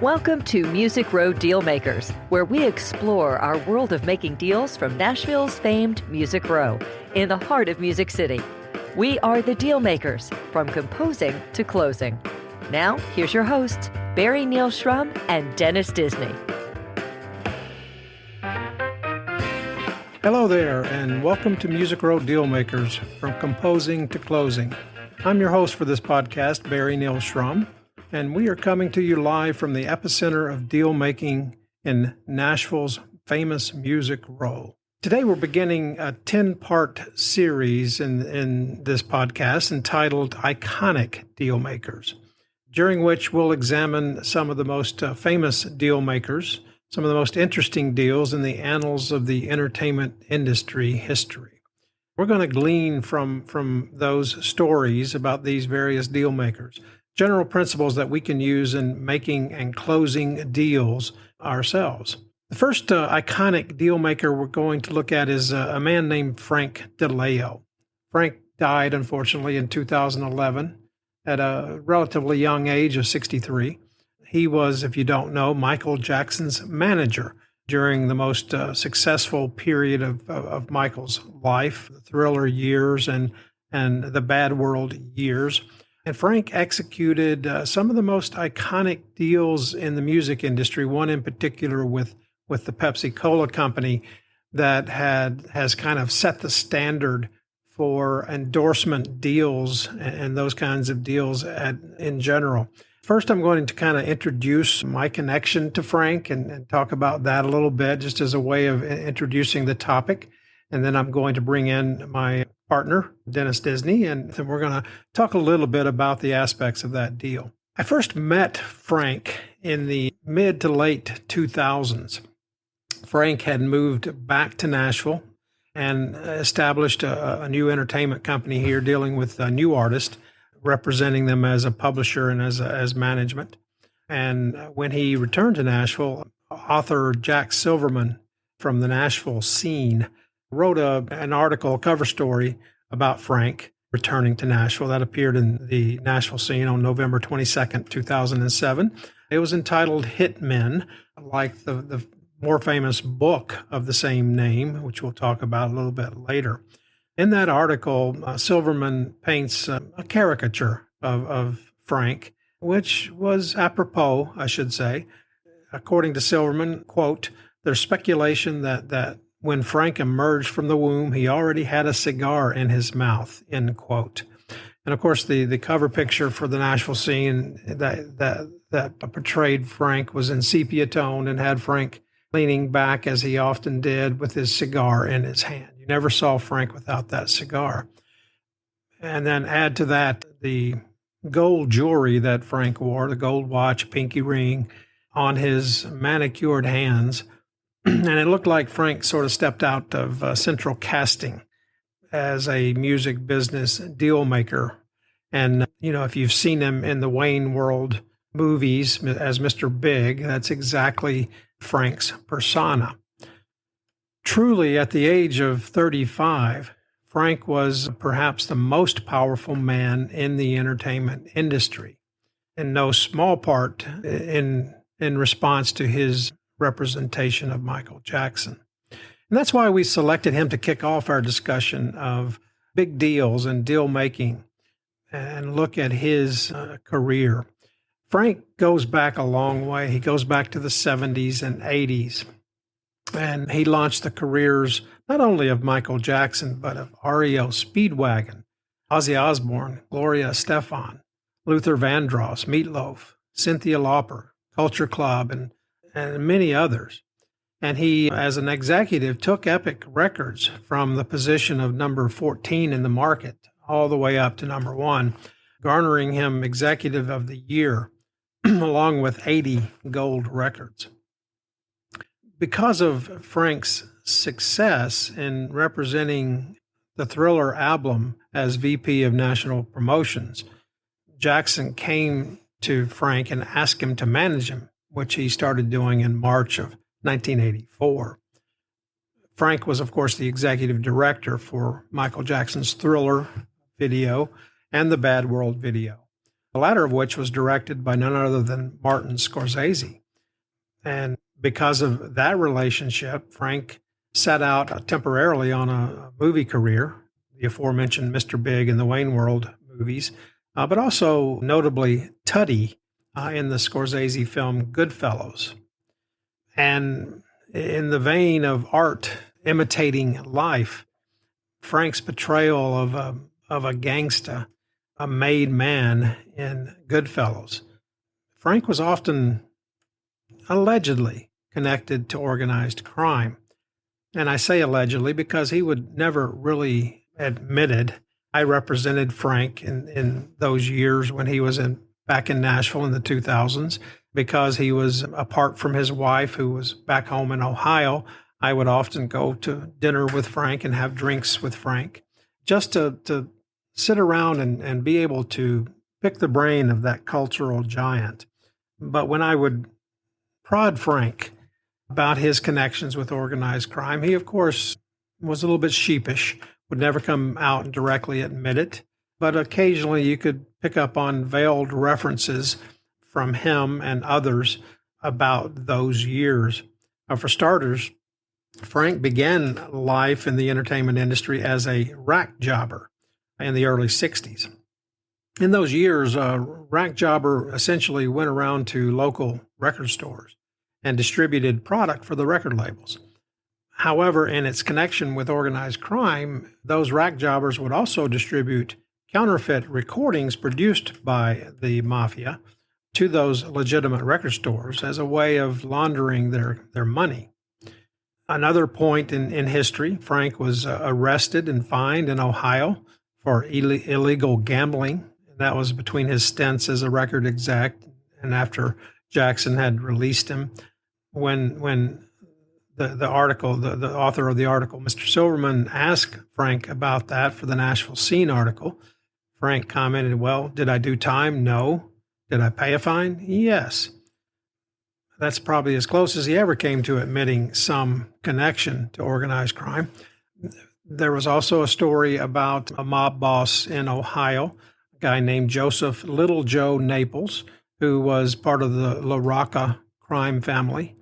Welcome to Music Row Dealmakers, where we explore our world of making deals from Nashville's famed Music Row, in the heart of Music City. We are the Dealmakers, from composing to closing. Now, here's your hosts, Barry Neal Schrum and Dennis Disney. Hello there, and welcome to Music Row Dealmakers, from composing to closing. I'm your host for this podcast, Barry Neal Schrum, and we are coming to you live from the epicenter of deal making in Nashville's famous Music Row. Today we're beginning a 10-part series in this podcast entitled Iconic Dealmakers, during which we'll examine some of the most famous deal makers, some of the most interesting deals in the annals of the entertainment industry history. We're going to glean from those stories about these various deal makers, general principles that we can use in making and closing deals ourselves. The first iconic deal maker we're going to look at is a man named Frank Dileo. Frank died, unfortunately, in 2011 at a relatively young age of 63. He was, if you don't know, Michael Jackson's manager during the most successful period of Michael's life, the Thriller years and the Bad World years. And Frank executed some of the most iconic deals in the music industry, one in particular with the Pepsi-Cola company that has kind of set the standard for endorsement deals and those kinds of deals in general. First, I'm going to kind of introduce my connection to Frank and talk about that a little bit, just as a way of introducing the topic. And then I'm going to bring in my partner, Dennis Disney, and then we're going to talk a little bit about the aspects of that deal. I first met Frank in the mid to late 2000s. Frank had moved back to Nashville and established a new entertainment company here dealing with new artists, representing them as a publisher and as management. And when he returned to Nashville, author Jack Silverman from the Nashville scene wrote an article, a cover story about Frank returning to Nashville that appeared in the Nashville scene on November 22nd, 2007. It was entitled Hitmen, like the more famous book of the same name, which we'll talk about a little bit later. In that article, Silverman paints a caricature of Frank, which was apropos, I should say. According to Silverman, quote, "There's speculation that when Frank emerged from the womb, he already had a cigar in his mouth," end quote. And of course, the cover picture for the Nashville scene that portrayed Frank was in sepia tone and had Frank leaning back, as he often did, with his cigar in his hand. You never saw Frank without that cigar. And then add to that the gold jewelry that Frank wore, the gold watch, pinky ring on his manicured hands. And it looked like Frank sort of stepped out of central casting as a music business deal maker. And, if you've seen him in the Wayne World movies as Mr. Big, that's exactly Frank's persona. Truly, at the age of 35, Frank was perhaps the most powerful man in the entertainment industry, in no small part in response to his representation of Michael Jackson. And that's why we selected him to kick off our discussion of big deals and deal making and look at his career. Frank goes back a long way. He goes back to the 70s and 80s. And he launched the careers not only of Michael Jackson, but of REO Speedwagon, Ozzy Osbourne, Gloria Estefan, Luther Vandross, Meatloaf, Cynthia Lauper, Culture Club, and many others. And he, as an executive, took Epic Records from the position of number 14 in the market all the way up to number 1, garnering him Executive of the Year, along with 80 gold records. Because of Frank's success in representing the Thriller album as VP of National Promotions, Jackson came to Frank and asked him to manage him, which he started doing in March of 1984. Frank was, of course, the executive director for Michael Jackson's Thriller video and the Bad World video. the latter of which was directed by none other than Martin Scorsese. And because of that relationship, Frank set out temporarily on a movie career, the aforementioned Mr. Big and the Wayne World movies, but also notably Tuddy in the Scorsese film Goodfellas. And in the vein of art imitating life, Frank's portrayal of a gangsta, a made man in Goodfellas. Frank was often allegedly connected to organized crime. And I say allegedly because he would never really admit it. I represented Frank in those years when he was back in Nashville in the 2000s because he was apart from his wife who was back home in Ohio. I would often go to dinner with Frank and have drinks with Frank just to sit around and be able to pick the brain of that cultural giant. But when I would prod Frank about his connections with organized crime, he, of course, was a little bit sheepish, would never come out and directly admit it. But occasionally you could pick up on veiled references from him and others about those years. For starters, Frank began life in the entertainment industry as a rack jobber in the early 60s. In those years, a rack jobber essentially went around to local record stores and distributed product for the record labels. However, in its connection with organized crime, those rack jobbers would also distribute counterfeit recordings produced by the mafia to those legitimate record stores as a way of laundering their money. Another point in history, Frank was arrested and fined in Ohio for illegal gambling. That was between his stints as a record exec and after Jackson had released him. When the article, the author of the article, Mr. Silverman, asked Frank about that for the Nashville Scene article, Frank commented, "Well, did I do time? No. Did I pay a fine? Yes." That's probably as close as he ever came to admitting some connection to organized crime. There was also a story about a mob boss in Ohio, a guy named Joseph Little Joe Naples, who was part of the La Rocca crime family,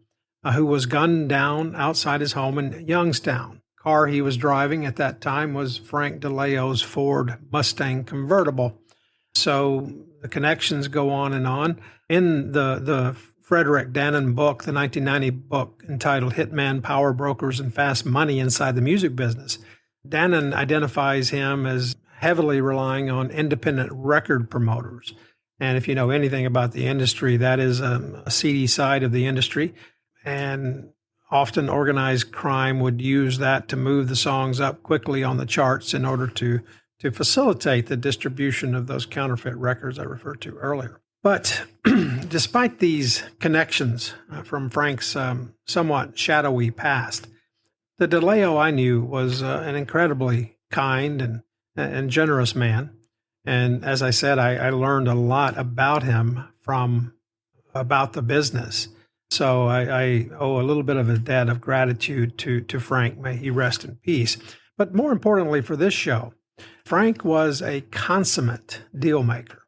who was gunned down outside his home in Youngstown. The car he was driving at that time was Frank Dileo's Ford Mustang convertible. So the connections go on and on. In the Frederick Dannon book, the 1990 book entitled Hitman, Power Brokers, and Fast Money Inside the Music Business, Dannon identifies him as heavily relying on independent record promoters. And if you know anything about the industry, that is a seedy side of the industry. And often organized crime would use that to move the songs up quickly on the charts in order to facilitate the distribution of those counterfeit records I referred to earlier. But despite these connections from Frank's somewhat shadowy past, the Dileo I knew was an incredibly kind and generous man. And as I said, I learned a lot about him about the business. So I owe a little bit of a debt of gratitude to Frank. May he rest in peace. But more importantly for this show, Frank was a consummate deal maker.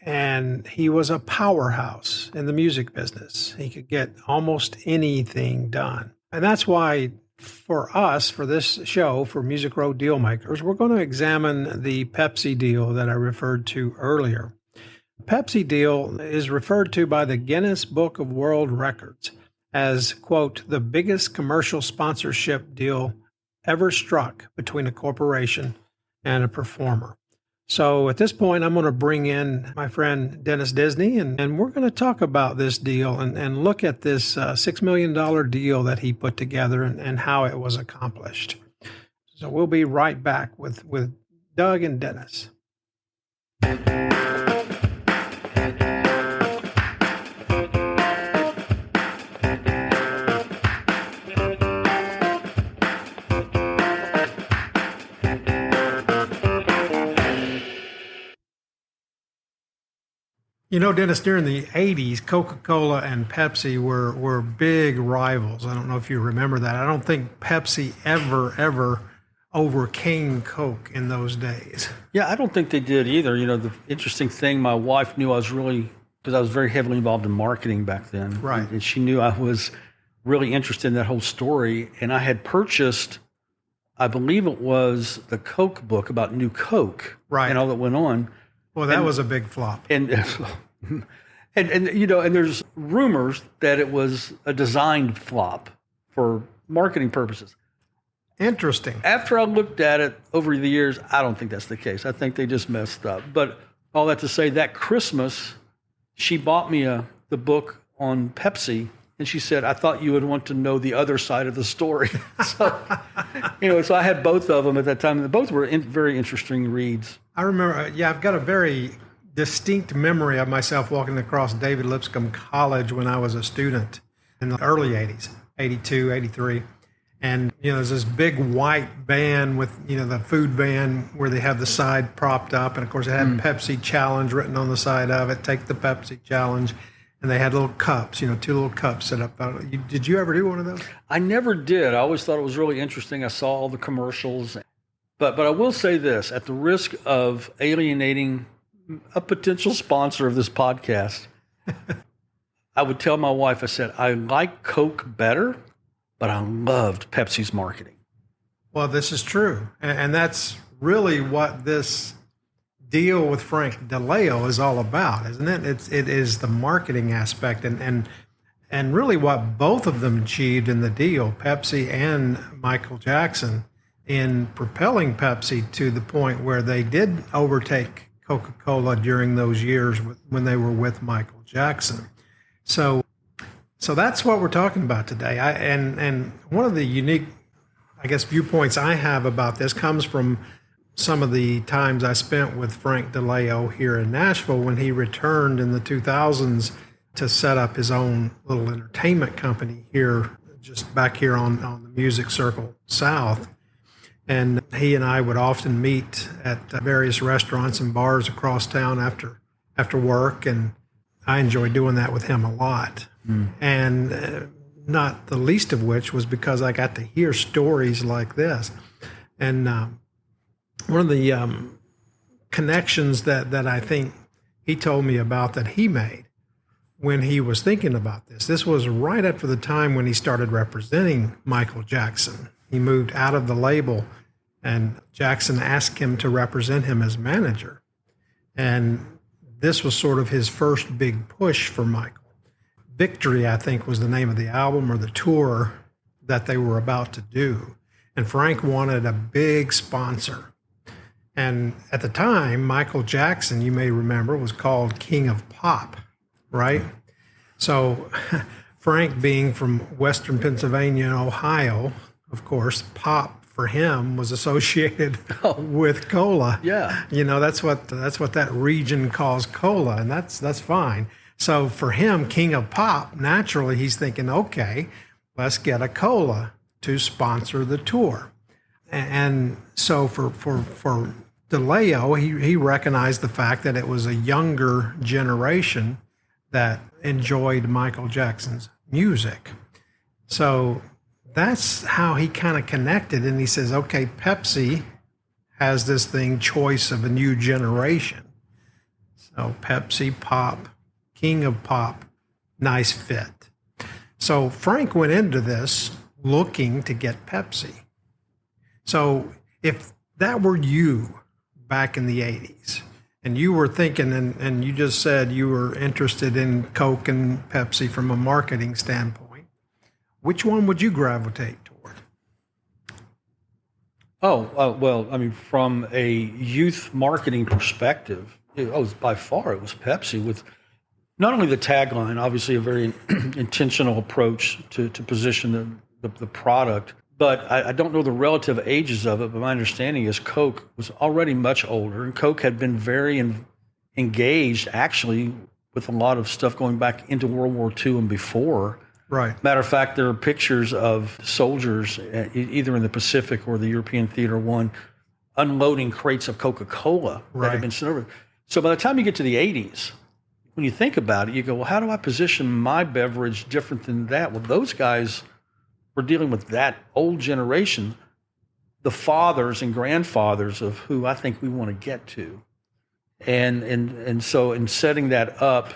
And he was a powerhouse in the music business. He could get almost anything done. And that's why for us, for this show, for Music Row Dealmakers, we're going to examine the Pepsi deal that I referred to earlier. The Pepsi deal is referred to by the Guinness Book of World Records as, quote, the biggest commercial sponsorship deal ever struck between a corporation and a performer. So at this point, I'm going to bring in my friend Dennis Disney, and we're going to talk about this deal and look at this $6 million deal that he put together and how it was accomplished. So we'll be right back with Doug and Dennis. You know, Dennis, during the 80s, Coca-Cola and Pepsi were big rivals. I don't know if you remember that. I don't think Pepsi ever overcame Coke in those days. Yeah, I don't think they did either. The interesting thing, my wife knew because I was very heavily involved in marketing back then. Right. And she knew I was really interested in that whole story. And I had purchased, I believe it was the Coke book about New Coke. Right. And all that went on. Well, that was a big flop. And and there's rumors that it was a designed flop for marketing purposes. Interesting. After I looked at it over the years, I don't think that's the case. I think they just messed up. But all that to say, that Christmas, she bought me the book on Pepsi, and she said, "I thought you would want to know the other side of the story." So, so I had both of them at that time, and both were very interesting reads. I remember, I've got a very distinct memory of myself walking across David Lipscomb College when I was a student in the early 80s, 82, 83. And, there's this big white van with, the food van where they have the side propped up. And, of course, it had Pepsi Challenge written on the side of it, take the Pepsi Challenge. And they had little cups, 2 little cups set up. Did you ever do one of those? I never did. I always thought it was really interesting. I saw all the commercials. But I will say this, at the risk of alienating a potential sponsor of this podcast, I would tell my wife, I said, I like Coke better, but I loved Pepsi's marketing. Well, this is true. And that's really what this deal with Frank Dileo is all about, isn't it? It is the marketing aspect and really what both of them achieved in the deal, Pepsi and Michael Jackson, in propelling Pepsi to the point where they did overtake Coca-Cola during those years when they were with Michael Jackson. So that's what we're talking about today. And one of the unique, viewpoints I have about this comes from some of the times I spent with Frank Dileo here in Nashville when he returned in the 2000s to set up his own little entertainment company here, just back here on the Music Circle South. And he and I would often meet at various restaurants and bars across town after work, and I enjoyed doing that with him a lot. And not the least of which was because I got to hear stories like this. And one of the connections that I think he told me about that he made when he was thinking about this was right after the time when he started representing Michael Jackson. He moved out of the label, and Jackson asked him to represent him as manager. And this was sort of his first big push for Michael. Victory, I think, was the name of the album or the tour that they were about to do. And Frank wanted a big sponsor. And at the time, Michael Jackson, you may remember, was called King of Pop, right? So Frank, being from Western Pennsylvania and Ohio, of course, pop for him was associated with cola. Yeah. That's what that region calls cola, and that's fine. So for him, King of Pop, naturally he's thinking, okay, let's get a cola to sponsor the tour. And so for Dileo, he recognized the fact that it was a younger generation that enjoyed Michael Jackson's music. So that's how he kind of connected. And he says, okay, Pepsi has this thing, choice of a new generation. So Pepsi, Pop, King of Pop, nice fit. So Frank went into this looking to get Pepsi. So if that were you back in the 80s, and you were thinking, and you just said you were interested in Coke and Pepsi from a marketing standpoint, which one would you gravitate toward? Well, from a youth marketing perspective, it was Pepsi, with not only the tagline, obviously a very intentional approach to position the product, but I don't know the relative ages of it, but my understanding is Coke was already much older, and Coke had been very engaged, actually, with a lot of stuff going back into World War II and before. Right. Matter of fact, there are pictures of soldiers, either in the Pacific or the European Theater 1, unloading crates of Coca-Cola that had been sent over. So by the time you get to the 80s, when you think about it, you go, well, how do I position my beverage different than that? Well, those guys were dealing with that old generation. the fathers and grandfathers of who I think we want to get to. And so in setting that up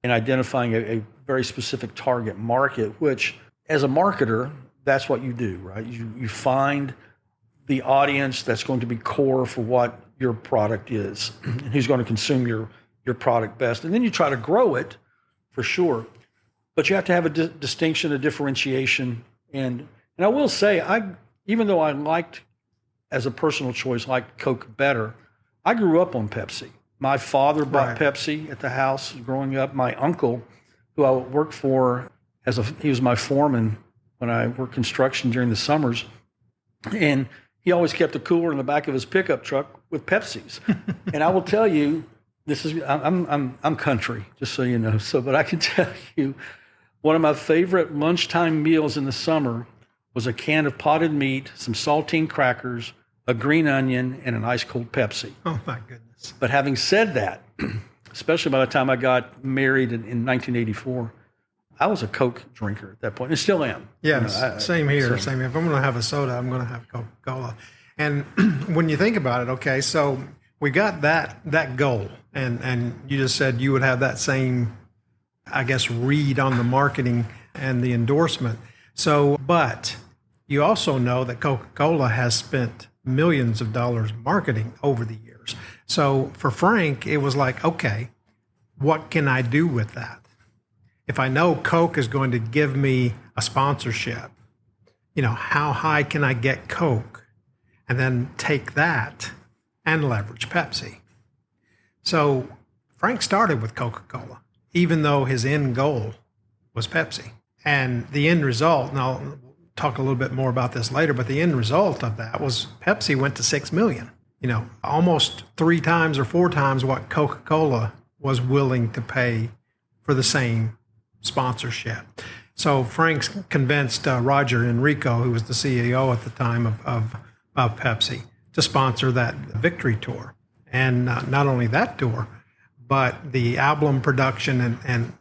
and identifying a very specific target market, which as a marketer, that's what you do, right? You find the audience that's going to be core for what your product is and who's going to consume your product best. And then you try to grow it for sure. But you have to have a distinction, a differentiation. And I will say, even though I liked, as a personal choice, liked Coke better, I grew up on Pepsi. My father bought Pepsi at the house growing up. My uncle, who I worked for, he was my foreman when I worked construction during the summers. And he always kept a cooler in the back of his pickup truck with Pepsis. And I will tell you, I'm country, just so you know. But I can tell you, one of my favorite lunchtime meals in the summer was a can of potted meat, some saltine crackers, a green onion, and an ice cold Pepsi. Oh my goodness. But having said that, especially by the time I got married in 1984, I was a Coke drinker at that point, and still am. Yes, same here. If I'm going to have a soda, I'm going to have Coca-Cola. And when you think about it, okay, so we got that goal, and you just said you would have that same, I guess, read on the marketing and the endorsement. So, but you also know that Coca-Cola has spent millions of dollars marketing over the years. So for Frank, it was like, okay, what can I do with that? If I know Coke is going to give me a sponsorship, how high can I get Coke? And then take that and leverage Pepsi. So Frank started with Coca-Cola, even though his end goal was Pepsi. And the end result, and I'll talk a little bit more about this later, but the end result of that was Pepsi went to 6 million, almost 3 times or 4 times what Coca-Cola was willing to pay for the same sponsorship. So Frank's convinced Roger Enrico, who was the CEO at the time of Pepsi, to sponsor that Victory Tour. And not only that tour, but the album production and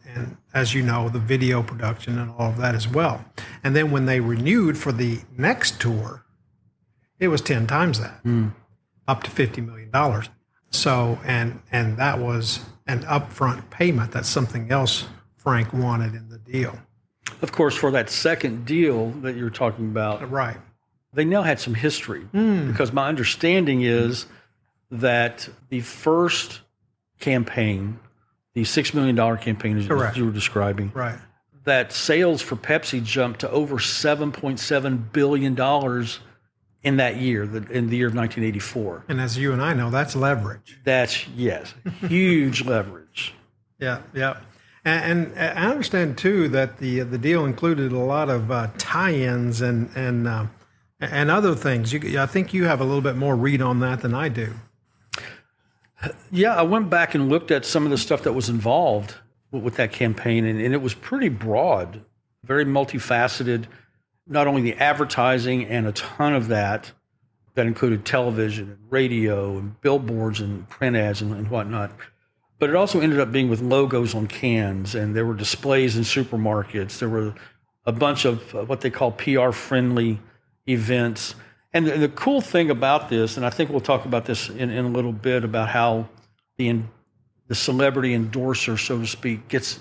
as you know, the video production and all of that as well. And then when they renewed for the next tour, it was 10 times that, up to $50 million. So, and that was an upfront payment. That's something else Frank wanted in the deal. Of course, for that second deal that you're talking about, right? They now had some history because my understanding is that the first campaign, the $6 million campaign, as you were describing, right, that sales for Pepsi jumped to over $7.7 billion in that year, in the year of 1984. And as you and I know, that's leverage. That's, yes, huge leverage. Yeah. And I understand too that the deal included a lot of tie-ins and other things. I think you have a little bit more read on that than I do. Yeah, I went back and looked at some of the stuff that was involved with that campaign, and it was pretty broad, very multifaceted. Not only the advertising and a ton of that included television and radio and billboards and print ads and whatnot. But it also ended up being with logos on cans, and there were displays in supermarkets. There were a bunch of what they call PR-friendly events. And the cool thing about this, and I think we'll talk about this in a little bit, about how the celebrity endorser, so to speak, gets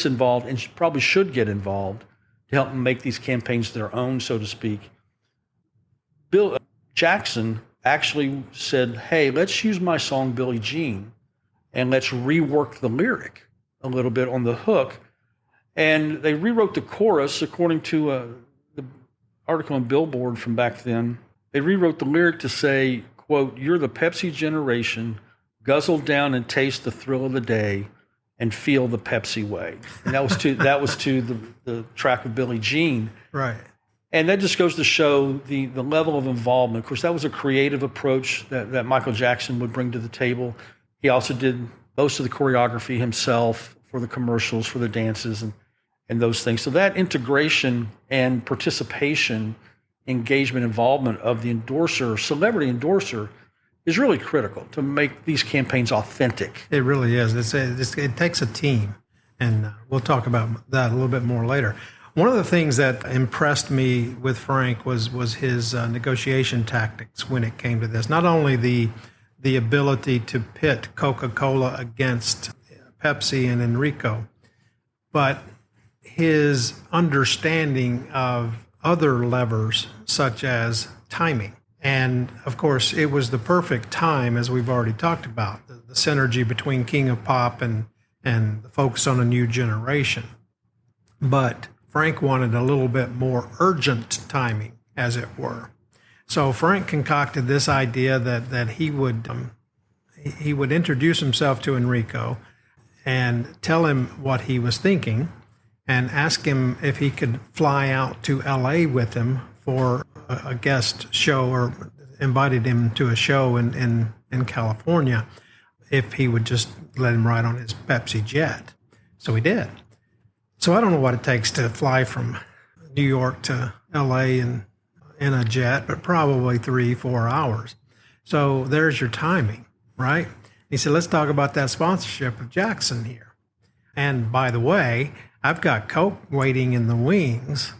involved and probably should get involved to help make these campaigns their own, so to speak. Bill Jackson actually said, hey, let's use my song Billie Jean and let's rework the lyric a little bit on the hook. And they rewrote the chorus according to the article on Billboard from back then. They rewrote the lyric to say, quote, "You're the Pepsi generation, guzzle down and taste the thrill of the day and feel the Pepsi way." And that was to the track of Billie Jean. Right. And that just goes to show the level of involvement. Of course, that was a creative approach that Michael Jackson would bring to the table. He also did most of the choreography himself for the commercials, for the dances, and those things. So that integration and participation, engagement, involvement of the endorser, celebrity endorser, is really critical to make these campaigns authentic. It really is. It takes a team, and we'll talk about that a little bit more later. One of the things that impressed me with Frank was his negotiation tactics when it came to this. Not only the ability to pit Coca-Cola against Pepsi and Enrico, but his understanding of other levers such as timing. And of course, it was the perfect time, as we've already talked about, the synergy between King of Pop and the focus on a new generation. But Frank wanted a little bit more urgent timing, as it were. So Frank concocted this idea that he would introduce himself to Enrico and tell him what he was thinking and ask him if he could fly out to LA with him for a guest show, or invited him to a show in California if he would just let him ride on his Pepsi jet. So he did. So I don't know what it takes to fly from New York to LA in a jet, but probably 3-4 hours. So there's your timing, right? He said, let's talk about that sponsorship of Jackson here. And by the way, I've got Coke waiting in the wings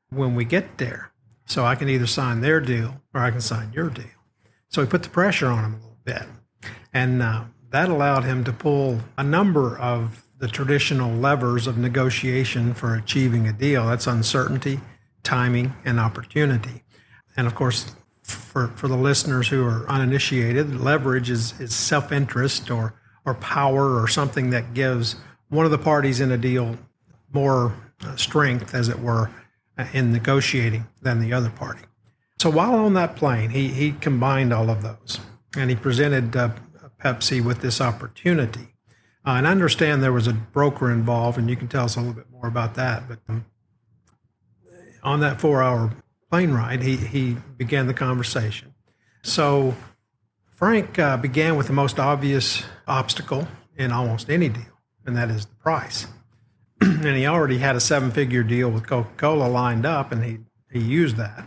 when we get there. So I can either sign their deal or I can sign your deal. So he put the pressure on him a little bit. And that allowed him to pull a number of the traditional levers of negotiation for achieving a deal. That's uncertainty, timing, and opportunity. And of course, for the listeners who are uninitiated, leverage is self-interest or power, or something that gives one of the parties in a deal more strength, as it were, in negotiating than the other party. So while on that plane, he combined all of those, and he presented Pepsi with this opportunity. And I understand there was a broker involved, and you can tell us a little bit more about that. But on that 4-hour plane ride, he began the conversation. So Frank began with the most obvious obstacle in almost any deal, and that is the price. And he already had a 7-figure deal with Coca-Cola lined up, and he used that. And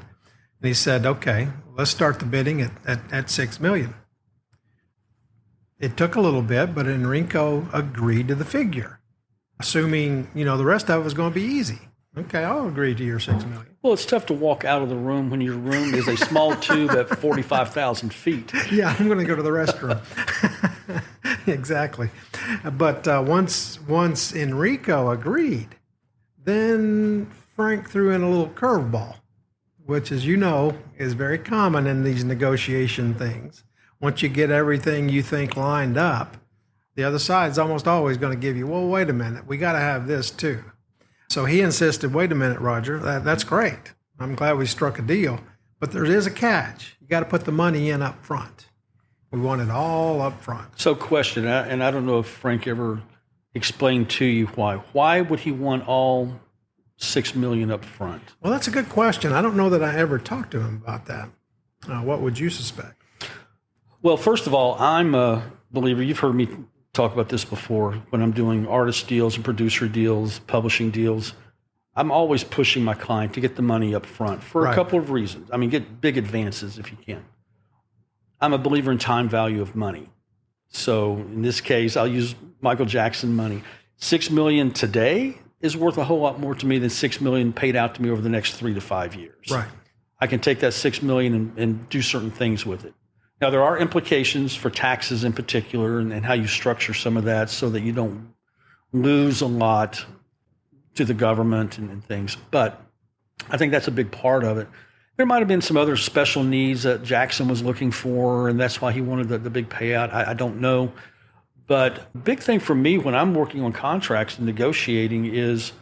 he said, okay, let's start the bidding at $6 million. It took a little bit, but Enrico agreed to the figure, assuming, the rest of it was going to be easy. Okay, I'll agree to your $6 million. Well, it's tough to walk out of the room when your room is a small tube at 45,000 feet. Yeah, I'm going to go to the restroom. Exactly. But once Enrico agreed, then Frank threw in a little curveball, which, as you know, is very common in these negotiation things. Once you get everything you think lined up, the other side's almost always going to give you, well, wait a minute, we got to have this too. So he insisted, wait a minute, Roger, that's great. I'm glad we struck a deal, but there is a catch. You got to put the money in up front. We want it all up front. So question, and I don't know if Frank ever explained to you why. Why would he want all $6 million up front? Well, that's a good question. I don't know that I ever talked to him about that. What would you suspect? Well, first of all, I'm a believer. You've heard me talk about this before. When I'm doing artist deals and producer deals, publishing deals, I'm always pushing my client to get the money up front for a couple of reasons. I mean, get big advances if you can. I'm a believer in time value of money. So in this case, I'll use Michael Jackson money. $6 million today is worth a whole lot more to me than $6 million paid out to me over the next 3 to 5 years. Right. I can take that $6 million and do certain things with it. Now, there are implications for taxes in particular and how you structure some of that so that you don't lose a lot to the government and things. But I think that's a big part of it. There might have been some other special needs that Jackson was looking for, and that's why he wanted the big payout. I don't know. But the big thing for me when I'm working on contracts and negotiating is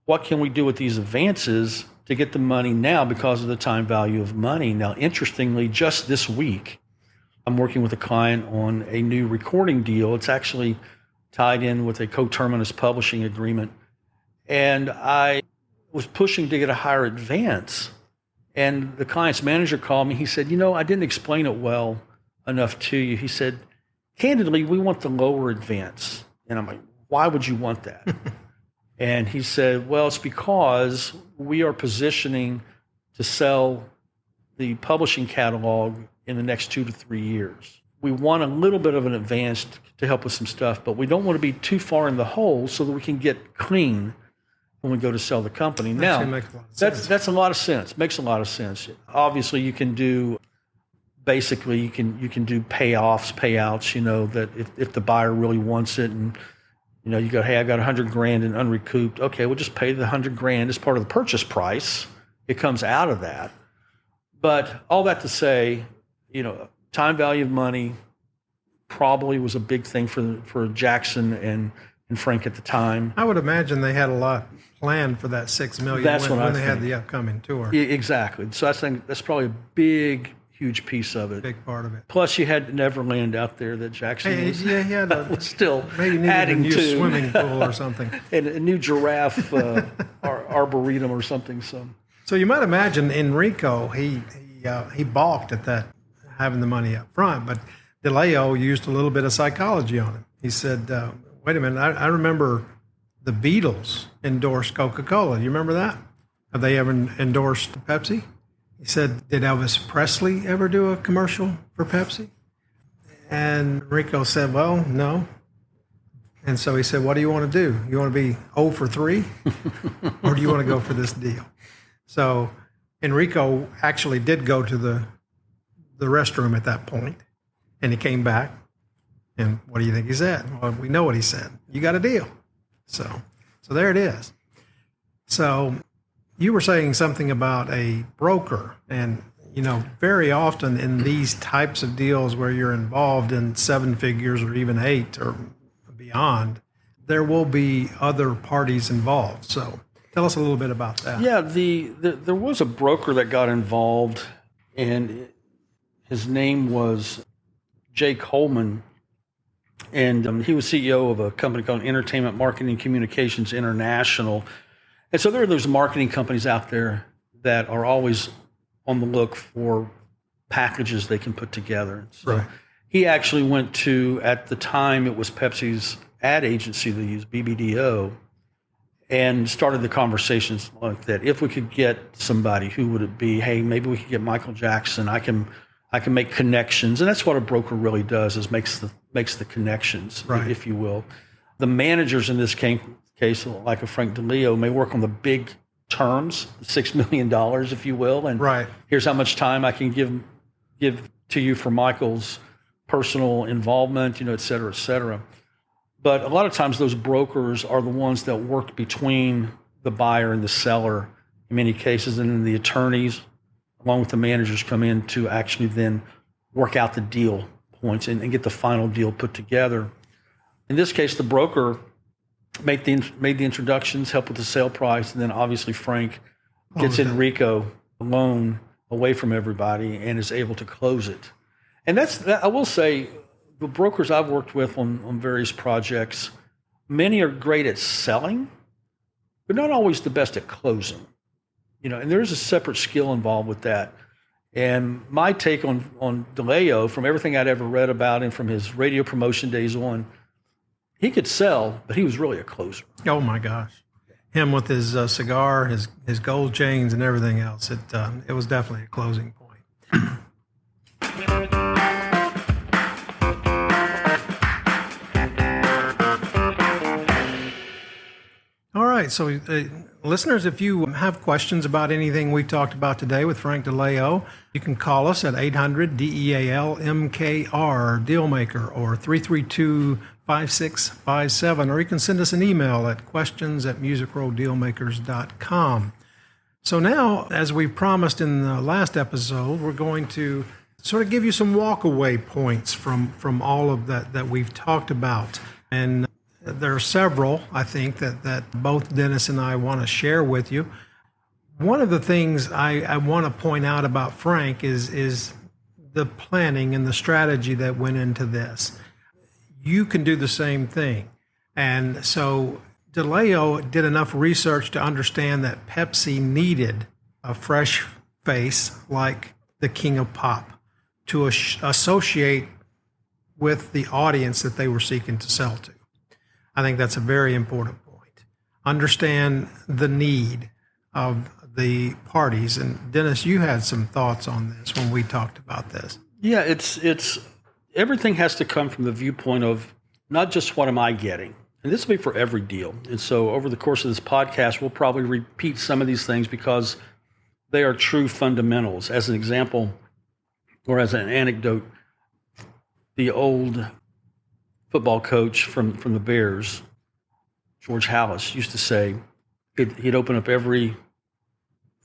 what can we do with these advances to get the money now because of the time value of money. Now, interestingly, just this week, I'm working with a client on a new recording deal. It's actually tied in with a coterminous publishing agreement. And I was pushing to get a higher advance. And the client's manager called me. He said, I didn't explain it well enough to you. He said, candidly, we want the lower advance. And I'm like, why would you want that? And he said, well, it's because we are positioning to sell the publishing catalog in the next 2 to 3 years. We want a little bit of an advance to help with some stuff, but we don't want to be too far in the hole so that we can get clean when we go to sell the company. Now, makes a lot of sense. that's a lot of sense. Makes a lot of sense. Obviously, you can do basically you can do payoffs, payouts. That if the buyer really wants it, and you go, hey, I got $100,000 in unrecouped. Okay, we'll just pay the $100,000 as part of the purchase price. It comes out of that. But all that to say, time value of money probably was a big thing for Jackson and Frank at the time. I would imagine they had a lot planned for that $6 million when they had the upcoming tour. Yeah, exactly. So I think that's probably a big, huge piece of it. Big part of it. Plus, you had Neverland out there that Jackson was still maybe adding a new to swimming pool or something, and a new giraffe arboretum or something. So you might imagine Enrico, he balked at that, having the money up front, but Dileo used a little bit of psychology on him. He said, wait a minute, I remember the Beatles endorsed Coca-Cola. You remember that? Have they ever endorsed Pepsi? He said, did Elvis Presley ever do a commercial for Pepsi? And Enrico said, well, no. And so he said, what do you want to do? You want to be 0 for 3? Or do you want to go for this deal? So Enrico actually did go to the restroom at that point, and he came back. And what do you think he said? Well, we know what he said. You got a deal. So there it is. So you were saying something about a broker, and very often in these types of deals where you're involved in 7 figures or even 8 or beyond, there will be other parties involved. So tell us a little bit about that. Yeah, there was a broker that got involved, and his name was Jay Coleman, and he was CEO of a company called Entertainment Marketing Communications International. And so there are those marketing companies out there that are always on the look for packages they can put together. So right. He actually went to, at the time, it was Pepsi's ad agency they used, BBDO, and started the conversations like that. If we could get somebody, who would it be? Hey, maybe we could get Michael Jackson. I can make connections. And that's what a broker really does, is makes the connections, right, if you will. The managers in this case, like a Frank Dileo, may work on the big terms, $6 million, if you will. And right. Here's how much time I can give to you for Michael's personal involvement, et cetera, et cetera. But a lot of times those brokers are the ones that work between the buyer and the seller in many cases, and then the attorneys, along with the managers, come in to actually then work out the deal points and get the final deal put together. In this case, the broker made the introductions, helped with the sale price, and then obviously Frank gets Enrico alone away from everybody and is able to close it. And I will say, the brokers I've worked with on various projects, many are great at selling, but not always the best at closing. And there's a separate skill involved with that. And my take on Dileo, from everything I'd ever read about him, from his radio promotion days on, he could sell, but he was really a closer. Oh my gosh. Him with his cigar, his gold chains and everything else. It was definitely a closing point. All right, so listeners, if you have questions about anything we talked about today with Frank Dileo, you can call us at 800-DEAL-MKR, Dealmaker, or 332-5657, or you can send us an email at questions@musicrowdealmakers.com. So now, as we promised in the last episode, we're going to sort of give you some walkaway points from all of that we've talked about. And there are several, I think, that both Dennis and I want to share with you. One of the things I want to point out about Frank is the planning and the strategy that went into this. You can do the same thing. And so Dileo did enough research to understand that Pepsi needed a fresh face like the King of Pop to associate with the audience that they were seeking to sell to. I think that's a very important point. Understand the need of the parties. And Dennis, you had some thoughts on this when we talked about this. Yeah, it's everything has to come from the viewpoint of not just what am I getting, and this will be for every deal. And so over the course of this podcast, we'll probably repeat some of these things because they are true fundamentals. As an example, or as an anecdote, the old football coach from the Bears, George Halas, used to say he'd open up every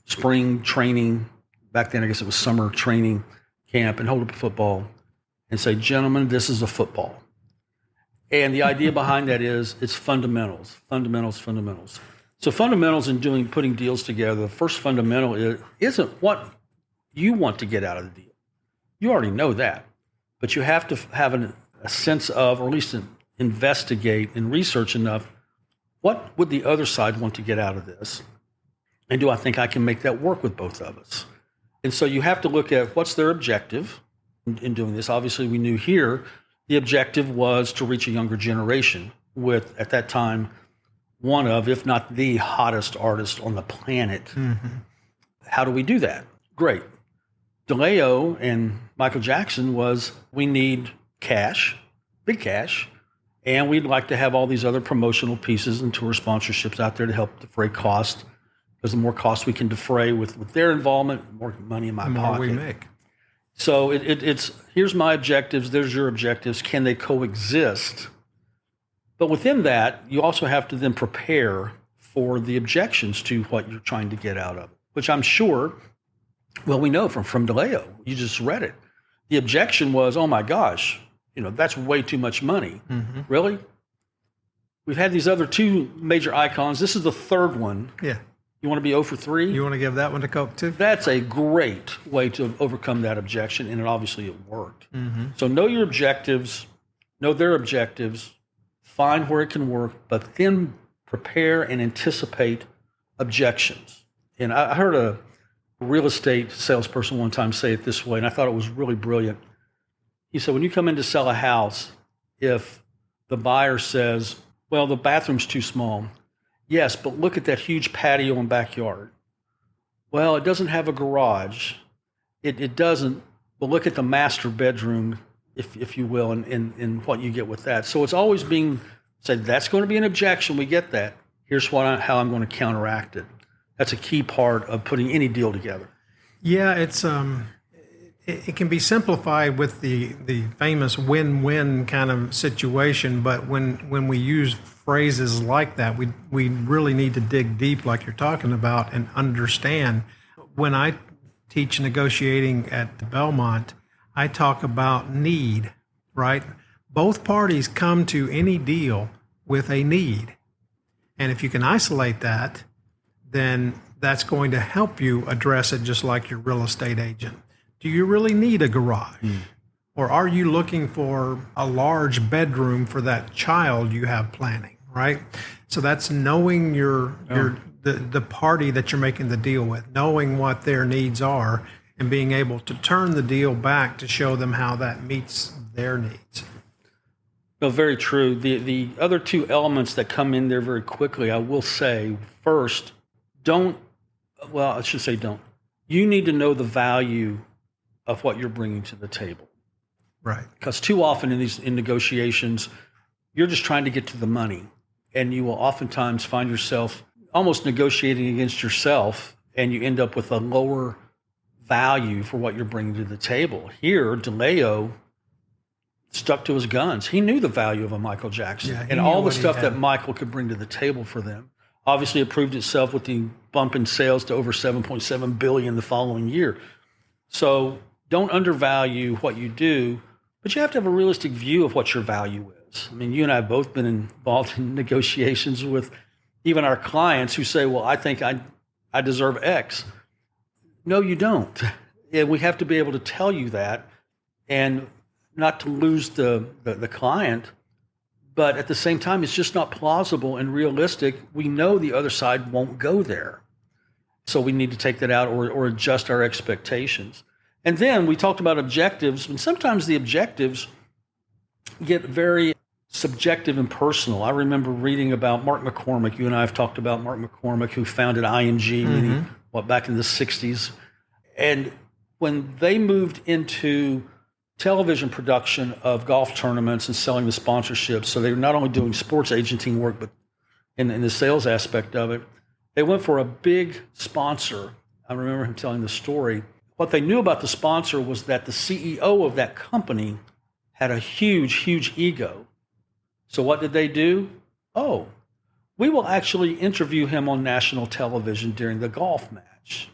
spring training, back then I guess it was summer training camp, and hold up a football and say, "Gentlemen, this is a football." And the idea behind that is it's fundamentals. So fundamentals in putting deals together, the first fundamental isn't what you want to get out of the deal. You already know that. But you have to have a sense of, or at least investigate and research enough, what would the other side want to get out of this? And do I think I can make that work with both of us? And so you have to look at what's their objective in doing this. Obviously, we knew here the objective was to reach a younger generation with, at that time, one of, if not the hottest artist on the planet. Mm-hmm. How do we do that? Great. Dileo and Michael Jackson was, we need cash, big cash, and we'd like to have all these other promotional pieces and tour sponsorships out there to help defray cost, because the more cost we can defray with their involvement, the more money in my pocket. The more we make. So it's here's my objectives, there's your objectives. Can they coexist? But within that, you also have to then prepare for the objections to what you're trying to get out of it, which I'm sure, well, we know from Dileo. You just read it. The objection was, oh my gosh, that's way too much money. Mm-hmm. Really? We've had these other two major icons. This is the third one. Yeah. You want to be 0 for 3? You want to give that one to Coke too? That's a great way to overcome that objection, and it worked. Mm-hmm. So know your objectives, know their objectives, find where it can work, but then prepare and anticipate objections. And I heard a real estate salesperson one time say it this way, and I thought it was really brilliant. He said, when you come in to sell a house, if the buyer says, well, the bathroom's too small. Yes, but look at that huge patio and backyard. Well, it doesn't have a garage. It doesn't, but look at the master bedroom, if you will, and what you get with that. So it's always being said, that's going to be an objection. We get that. Here's how I'm going to counteract it. That's a key part of putting any deal together. Yeah, it can be simplified with the famous win-win kind of situation, but when we use phrases like that, we really need to dig deep, like you're talking about, and understand. When I teach negotiating at the Belmont, I talk about need, right? Both parties come to any deal with a need. And if you can isolate that, then that's going to help you address it just like your real estate agent. Do you really need a garage? Or are you looking for a large bedroom for that child you have planning, right? So that's knowing the party that you're making the deal with, knowing what their needs are, and being able to turn the deal back to show them how that meets their needs. No, very true. The other two elements that come in there very quickly, I will say, first, don't. You need to know the value of what you're bringing to the table. Right. Because too often in negotiations, you're just trying to get to the money, and you will oftentimes find yourself almost negotiating against yourself, and you end up with a lower value for what you're bringing to the table. Here, Dileo stuck to his guns. He knew the value of a Michael Jackson and all the stuff that Michael could bring to the table for them. Obviously, it proved itself with the bump in sales to over $7.7 billion the following year. So don't undervalue what you do, but you have to have a realistic view of what your value is. I mean, you and I have both been involved in negotiations with even our clients who say, well, I think I deserve X. No, you don't. And we have to be able to tell you that and not to lose the client. But at the same time, it's just not plausible and realistic. We know the other side won't go there. So we need to take that out or adjust our expectations. And then we talked about objectives, and sometimes the objectives get very subjective and personal. I remember reading about Mark McCormick. You and I have talked about Mark McCormick, who founded ING back in the 60s. And when they moved into television production of golf tournaments and selling the sponsorships. So they were not only doing sports agenting work, but in the sales aspect of it. They went for a big sponsor. I remember him telling the story. What they knew about the sponsor was that the CEO of that company had a huge, huge ego. So what did they do? Oh, we will actually interview him on national television during the golf match.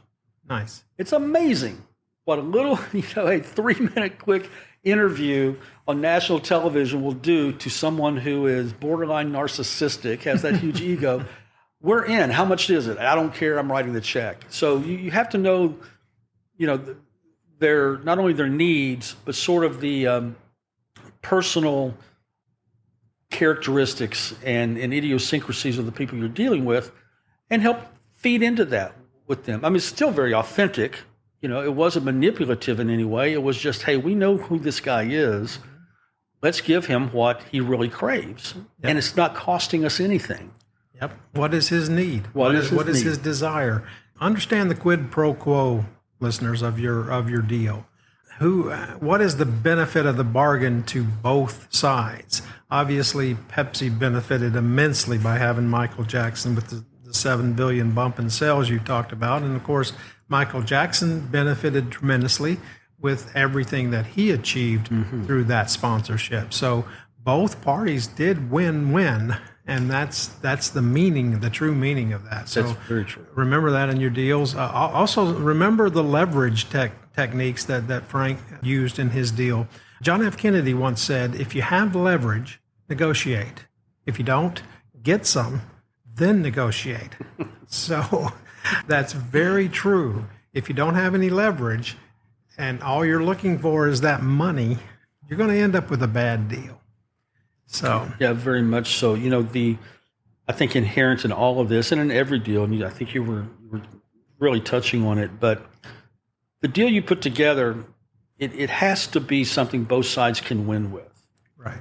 Nice. It's amazing what a little, a 3-minute quick interview on national television will do to someone who is borderline narcissistic, has that huge ego. We're in. How much is it? I don't care. I'm writing the check. So you have to know, their not only their needs, but sort of the personal characteristics and idiosyncrasies of the people you're dealing with, and help feed into that with them. I mean, it's still very authentic. It wasn't manipulative in any way. It was just, hey, we know who this guy is. Let's give him what he really craves. Yep. And it's not costing us anything. Yep. What is his need? What is his desire? Understand the quid pro quo, listeners, of your deal. What is the benefit of the bargain to both sides? Obviously, Pepsi benefited immensely by having Michael Jackson with the 7 billion bump in sales you talked about. And of course, Michael Jackson benefited tremendously with everything that he achieved through that sponsorship. So both parties did win-win. And that's the true meaning of that. So that's very true. Remember that in your deals. Also, remember the leverage techniques that Frank used in his deal. John F. Kennedy once said, if you have leverage, negotiate. If you don't, get some, then negotiate. So that's very true. If you don't have any leverage and all you're looking for is that money, you're going to end up with a bad deal. So yeah, very much so. I think inherent in all of this, and in every deal, and I think you were really touching on it, but the deal you put together, it has to be something both sides can win with. Right.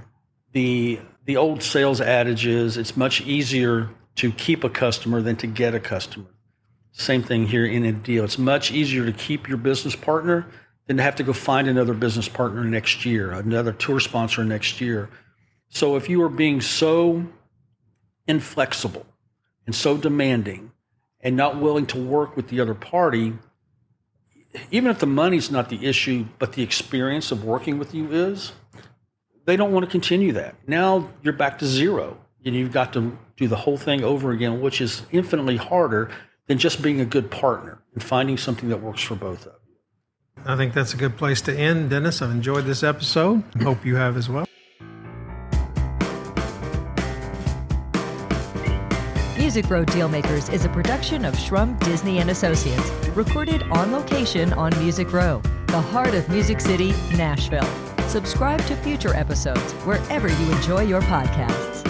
The old sales adage is it's much easier to keep a customer than to get a customer. Same thing here in a deal. It's much easier to keep your business partner than to have to go find another business partner next year, another tour sponsor next year. So if you are being so inflexible and so demanding and not willing to work with the other party, even if the money's not the issue, but the experience of working with you is, they don't want to continue that. Now you're back to zero, and you've got to do the whole thing over again, which is infinitely harder than just being a good partner and finding something that works for both of you. I think that's a good place to end, Dennis. I've enjoyed this episode. Hope you have as well. Music Row Dealmakers is a production of Shrum Disney and Associates, recorded on location on Music Row, the heart of Music City, Nashville. Subscribe to future episodes wherever you enjoy your podcasts.